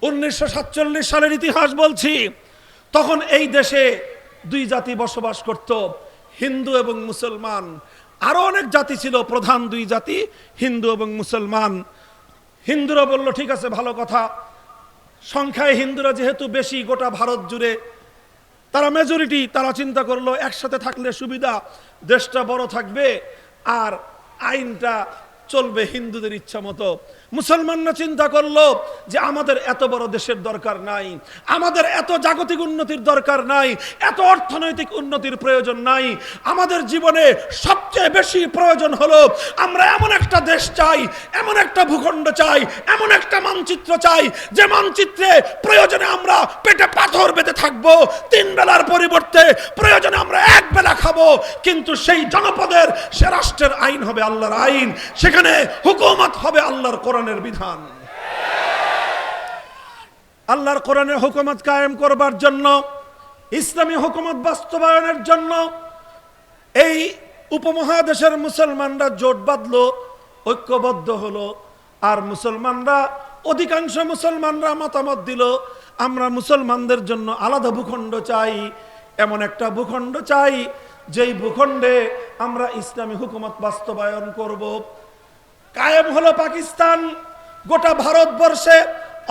1947 সালের ইতিহাস বলছি, তখন এই দেশে দুই জাতি বসবাস করত, হিন্দু এবং মুসলমান। আরো অনেক জাতি ছিল, প্রধান দুই জাতি হিন্দু এবং মুসলমান। হিন্দুরা বলল ঠিক আছে, ভালো কথা, সংখ্যায় হিন্দুরা যেহেতু বেশি গোটা ভারত জুড়ে, তারা মেজরিটি, তারা চিন্তা করলো একসাথে থাকলে সুবিধা, দেশটা বড় থাকবে আর আইনটা চলবে হিন্দুদের ইচ্ছা মতো। মুসলমানরা চিন্তা করলো যে আমাদের এত বড় দেশের দরকার নাই, আমাদের এত জাগতিক উন্নতির দরকার নাই, এত অর্থনৈতিক উন্নতির প্রয়োজন নাই। আমাদের জীবনে সবচেয়ে বেশি প্রয়োজন হলো আমরা এমন একটা দেশ চাই, এমন একটা ভূখণ্ড চাই, এমন একটা মানচিত্র চাই, যে মানচিত্রে প্রয়োজনে আমরা পেটে পাথর বেঁধে থাকবো, 3 বেলার পরিবর্তে প্রয়োজনে আমরা 1 বেলা খাবো, কিন্তু সেই জনপদের সে রাষ্ট্রের আইন হবে আল্লাহর আইন, সেখানে হুকুমত হবে আল্লাহর কোরআনের বিধান। আল্লাহর কোরআনের হুকুমত কায়েম করবার জন্য, ইসলামী হুকুমত বাস্তবায়নের জন্য এই উপমহাদেশের মুসলমানরা জোট বাঁধলো, ঐক্যবদ্ধ হলো। আর মুসলমানরা, অধিকাংশ মুসলমানরা মতামত দিল আমরা মুসলমানদের জন্য আলাদা ভূখণ্ড চাই, এমন একটা ভূখণ্ড চাই যেই ভূখণ্ডে আমরা ইসলামী হুকুমত বাস্তবায়ন করব। কায়েম হলো পাকিস্তান। গোটা ভারতবর্ষে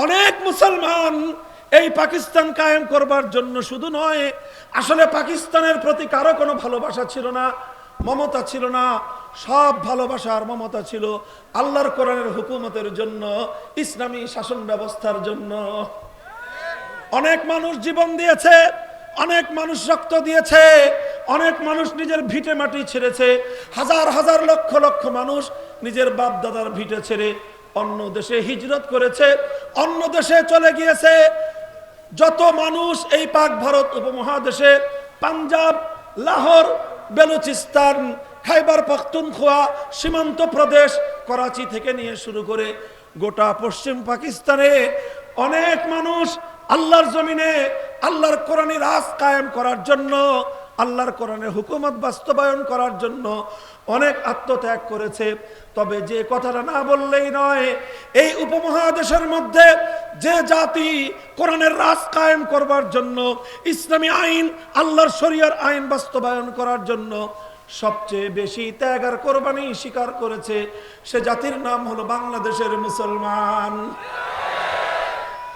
অনেক মুসলমান এই পাকিস্তান কায়েম করবার জন্য শুধু নয়, আসলে পাকিস্তানের প্রতি কারো কোনো ভালোবাসা ছিল না, মমতা ছিল না, সব ভালোবাসা আর মমতা ছিল আল্লাহর কোরআনের হুকুমতের জন্য, ইসলামী শাসন ব্যবস্থার জন্য। অনেক মানুষ জীবন দিয়েছে, অনেক মানুষ রক্ত দিয়েছে, অনেক মানুষ নিজের ভিটে মাটি ছেড়েছে, হাজার হাজার লক্ষ লক্ষ মানুষ নিজের বাপ দাদার ভিটে ছেড়ে অন্য দেশে হিজরত করেছে, অন্য দেশে চলে গিয়েছে। যত মানুষ এই পাক ভারত উপমহাদেশে, পাঞ্জাব, লাহোর, বেলুচিস্তান, খাইবার পাখতুনখোয়া, সীমান্ত প্রদেশ, করাচি থেকে নিয়ে শুরু করে গোটা পশ্চিম পাকিস্তানে অনেক মানুষ আল্লাহর জমিনে আল্লাহর কোরআনী রাজ কায়েম করার জন্য, আল্লাহর কোরআনের হুকুমত বাস্তবায়ন করার জন্য অনেক আত্মত্যাগ করেছে। তবে যে কথাটা না বললেই নয়, এই উপমহাদেশের মধ্যে যে জাতি কোরআনের রাজ কায়েম করবার জন্য, ইসলামী আইন, আল্লাহর শরিয়ার আইন বাস্তবায়ন করার জন্য সবচেয়ে বেশি ত্যাগ আর কোরবানি স্বীকার করেছে, সে জাতির নাম হলো বাংলাদেশের মুসলমান।